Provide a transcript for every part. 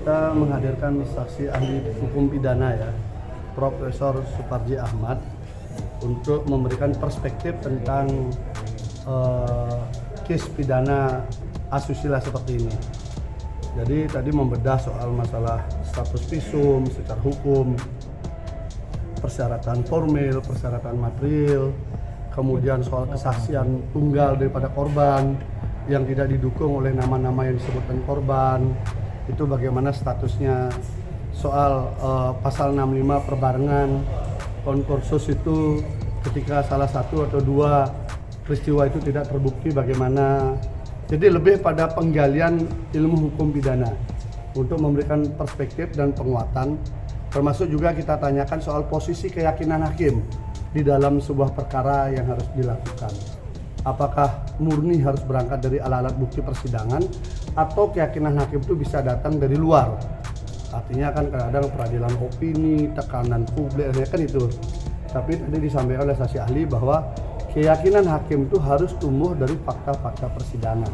kita menghadirkan saksi ahli hukum pidana ya, Profesor Suparji Ahmad, untuk memberikan perspektif tentang case pidana asusila seperti ini. Jadi tadi membedah soal masalah status visum secara hukum, persyaratan formil, persyaratan material, kemudian soal kesaksian tunggal daripada korban yang tidak didukung oleh nama-nama yang disebutkan korban, itu bagaimana statusnya. Soal pasal 65 perbarengan, konkursus itu ketika salah satu atau dua peristiwa itu tidak terbukti bagaimana. Jadi lebih pada penggalian ilmu hukum pidana untuk memberikan perspektif dan penguatan, termasuk juga kita tanyakan soal posisi keyakinan hakim di dalam sebuah perkara yang harus dilakukan. Apakah murni harus berangkat dari alat-alat bukti persidangan atau keyakinan hakim itu bisa datang dari luar? Artinya kan kadang-kadang peradilan opini, tekanan publik, kan itu. Tapi tadi disampaikan oleh saksi ahli bahwa keyakinan hakim itu harus tumbuh dari fakta-fakta persidangan,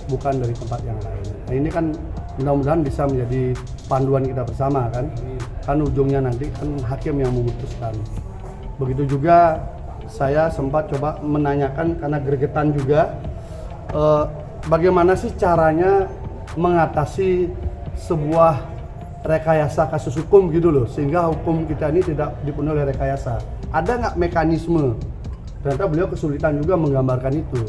bukan dari tempat yang lain. Nah ini kan mudah-mudahan bisa menjadi panduan kita bersama kan. Kan ujungnya nanti kan hakim yang memutuskan. Begitu juga saya sempat coba menanyakan karena gregetan juga, bagaimana sih caranya mengatasi sebuah rekayasa kasus hukum gitu loh, sehingga hukum kita ini tidak dipenuhi oleh rekayasa. Ada nggak mekanisme? Ternyata beliau kesulitan juga menggambarkan itu.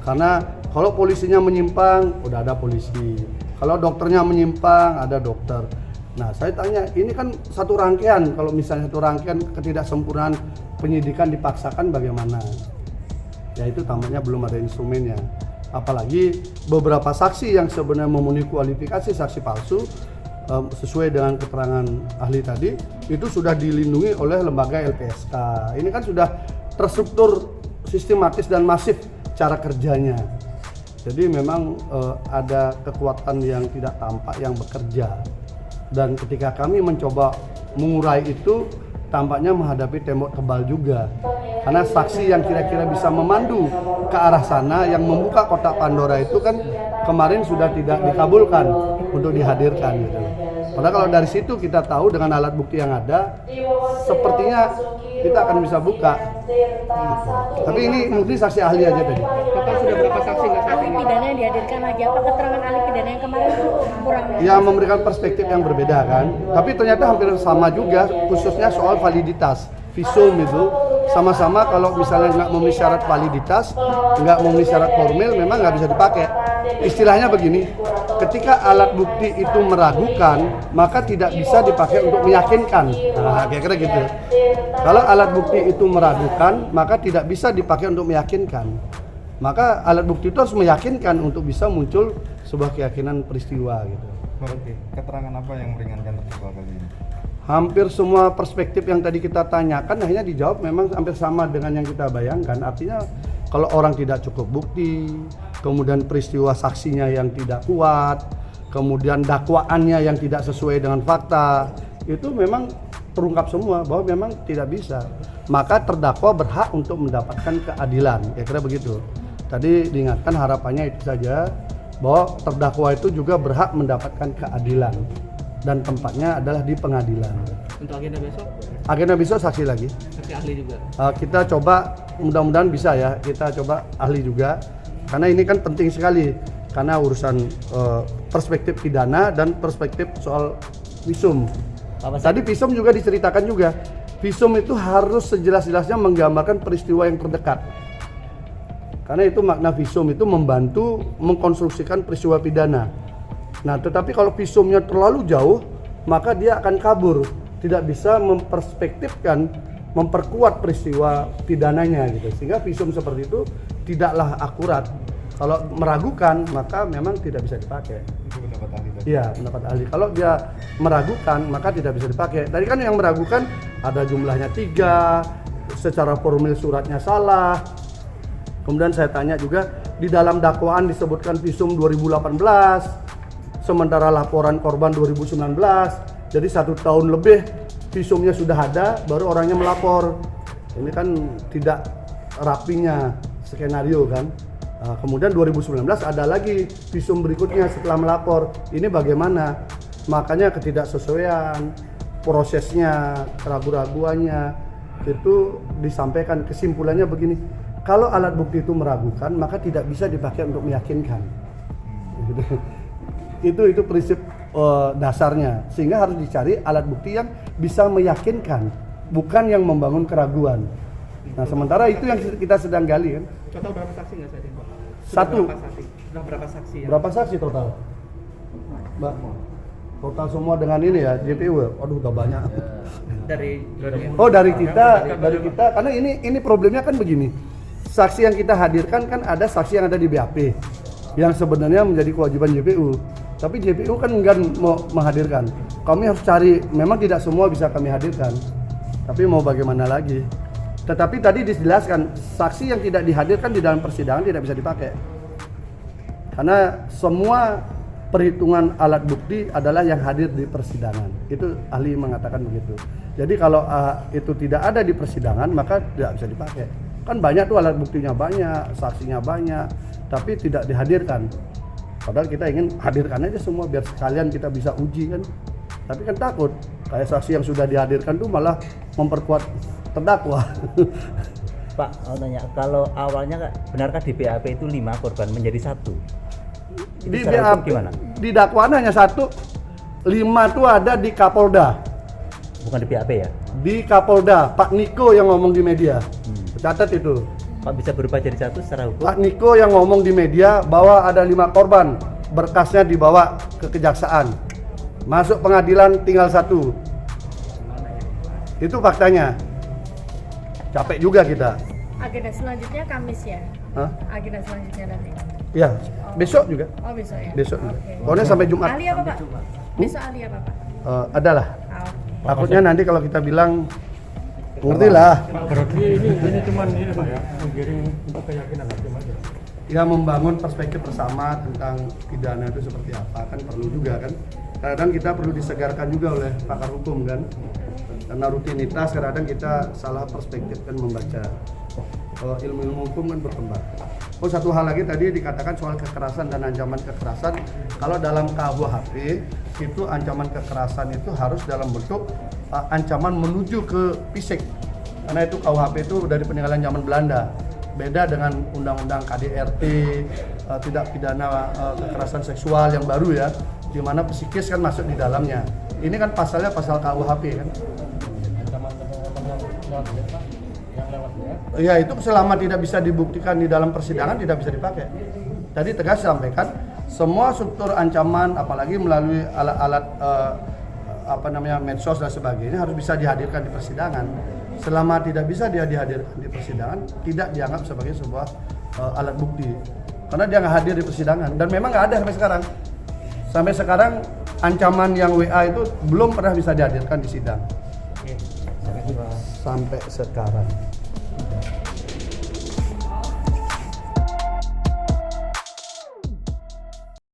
Karena kalau polisinya menyimpang, udah ada polisi. Kalau dokternya menyimpang, ada dokter. Nah, saya tanya, ini kan satu rangkaian. Kalau misalnya satu rangkaian ketidaksempurnaan penyidikan dipaksakan bagaimana? Ya itu tampaknya belum ada instrumennya. Apalagi beberapa saksi yang sebenarnya memenuhi kualifikasi saksi palsu, sesuai dengan keterangan ahli tadi, itu sudah dilindungi oleh lembaga LPSK. Ini kan sudah terstruktur sistematis dan masif cara kerjanya. Jadi memang ada kekuatan yang tidak tampak yang bekerja. Dan ketika kami mencoba mengurai itu, tampaknya menghadapi tembok tebal juga. Karena saksi yang kira-kira bisa memandu ke arah sana, yang membuka kotak Pandora itu kan kemarin sudah tidak dikabulkan untuk dihadirkan gitu. Padahal kalau dari situ kita tahu dengan alat bukti yang ada, sepertinya kita akan bisa buka. Tapi ini mungkin saksi ahli aja tadi. Bapak sudah berapa saksi nggak saat Ahli ini? pidana yang dihadirkan lagi, apa keterangan ahli pidana yang kemarin itu kurang? Ya memberikan perspektif yang berbeda kan. Tapi ternyata hampir sama juga, khususnya soal validitas. Visum itu sama-sama kalau misalnya nggak memenuhi syarat validitas, nggak memenuhi syarat formil, memang nggak bisa dipakai. Istilahnya begini, ketika alat bukti itu meragukan, maka tidak bisa dipakai untuk meyakinkan. Nah, kira-kira gitu. Kalau alat bukti itu meragukan, maka tidak bisa dipakai untuk meyakinkan. Maka alat bukti itu harus meyakinkan untuk bisa muncul sebuah keyakinan peristiwa gitu. Oke, keterangan apa yang meringankan terdakwa kali ini? Hampir semua perspektif yang tadi kita tanyakan akhirnya dijawab memang hampir sama dengan yang kita bayangkan. Artinya kalau orang tidak cukup bukti, kemudian peristiwa saksinya yang tidak kuat, kemudian dakwaannya yang tidak sesuai dengan fakta, itu memang terungkap semua bahwa memang tidak bisa. Maka terdakwa berhak untuk mendapatkan keadilan, kira-kira begitu. Tadi diingatkan harapannya itu saja, bahwa terdakwa itu juga berhak mendapatkan keadilan. Dan tempatnya adalah di pengadilan. Untuk agenda besok, Agenda besok saksi lagi. saksi ahli juga. Kita coba, mudah-mudahan bisa ya, kita coba ahli juga. Karena ini kan penting sekali, karena urusan perspektif pidana dan perspektif soal visum. Tadi visum juga diceritakan juga. Visum itu harus sejelas-jelasnya menggambarkan peristiwa yang terdekat. Karena itu makna visum itu membantu mengkonstruksikan peristiwa pidana. Nah, tetapi kalau visumnya terlalu jauh, maka dia akan kabur, tidak bisa memperspektifkan, memperkuat peristiwa pidananya gitu. Sehingga visum seperti itu tidaklah akurat. Kalau meragukan, maka memang tidak bisa dipakai. Itu pendapat ahli tadi. Iya, pendapat ahli. Kalau dia meragukan, maka tidak bisa dipakai. Tadi kan yang meragukan ada jumlahnya 3, secara formil suratnya salah. Kemudian saya tanya juga, di dalam dakwaan disebutkan visum 2018. Sementara laporan korban 2019, jadi 1 tahun lebih visumnya sudah ada, baru orangnya melapor. Ini kan tidak rapinya skenario kan. Kemudian 2019 ada lagi visum berikutnya setelah melapor. Ini bagaimana? Makanya ketidaksesuaian, prosesnya, keraguan-raguannya itu disampaikan. Kesimpulannya begini, kalau alat bukti itu meragukan maka tidak bisa dipakai untuk meyakinkan. Itu prinsip dasarnya, sehingga harus dicari alat bukti yang bisa meyakinkan, bukan yang membangun keraguan. Nah, sementara itu yang kita sedang gali kan. Total berapa saksi nggak saat itu? Satu. Sudah berapa saksi ya? Berapa saksi total? Mbak, total semua dengan ini ya, JPU ya? Aduh, udah banyak. Dari kita, karena ini problemnya kan begini. Saksi yang kita hadirkan kan ada saksi yang ada di BAP, yang sebenarnya menjadi kewajiban JPU. Tapi JPU kan enggan mau menghadirkan. Kami harus cari, memang tidak semua bisa kami hadirkan. Tapi mau bagaimana lagi? Tetapi tadi dijelaskan, saksi yang tidak dihadirkan di dalam persidangan tidak bisa dipakai. Karena semua perhitungan alat bukti adalah yang hadir di persidangan. Itu ahli mengatakan begitu. Jadi kalau itu tidak ada di persidangan maka tidak bisa dipakai. Kan banyak tuh alat buktinya banyak, saksinya banyak, tapi tidak dihadirkan. Padahal kita ingin hadirkan aja semua biar sekalian kita bisa uji kan. Tapi kan takut, kayak saksi yang sudah dihadirkan tuh malah memperkuat terdakwa. Pak, mau tanya, kalau awalnya benarkah di BAP itu 5 korban menjadi 1? Itu Di secara BAP, hukum gimana? di dakwaan hanya 1, 5 tuh ada di Kapolda. Bukan di BAP ya? Di Kapolda, Pak Niko yang ngomong di media. Catat itu. Kok bisa berubah jadi 1 secara hukum? Pak Niko yang ngomong di media bahwa ada 5 korban, berkasnya dibawa ke kejaksaan, masuk pengadilan tinggal 1. Itu faktanya. Capek juga kita. Agenda selanjutnya Kamis ya? Hah? Agenda selanjutnya nanti? Ya, besok juga. Oh besok ya? Besok juga. Oke. Pokoknya sampai Jumat. Ahli apa Pak? Besok ahli apa Pak? Adalah. Oh. Takutnya nanti kalau kita bilang, ngerti lah. Berarti ini cuma ini Pak ya, menggiring untuk keyakinan hakim aja. Ya membangun perspektif bersama tentang pidana itu seperti apa kan perlu juga kan. Kadang kita perlu disegarkan juga oleh pakar hukum kan. Karena rutinitas kadang kita salah perspektif kan membaca. Ilmu-ilmu hukum kan berkembang. Oh, satu hal lagi tadi dikatakan soal kekerasan dan ancaman kekerasan. Kalau dalam KUHP itu ancaman kekerasan itu harus dalam bentuk ancaman menuju ke fisik. Karena itu KUHP itu dari peninggalan zaman Belanda. Beda dengan undang-undang KDRT, tidak pidana kekerasan seksual yang baru ya, di mana psikis kan masuk di dalamnya. Ini kan pasalnya pasal KUHP kan. Ya itu selama tidak bisa dibuktikan di dalam persidangan tidak bisa dipakai. Tadi tegas sampaikan semua struktur ancaman apalagi melalui alat-alat medsos dan sebagainya harus bisa dihadirkan di persidangan. Selama tidak bisa dia dihadirkan di persidangan tidak dianggap sebagai sebuah alat bukti. Karena dia nggak hadir di persidangan dan memang nggak ada sampai sekarang. Sampai sekarang ancaman yang WA itu belum pernah bisa dihadirkan di sidang. Sampai sekarang.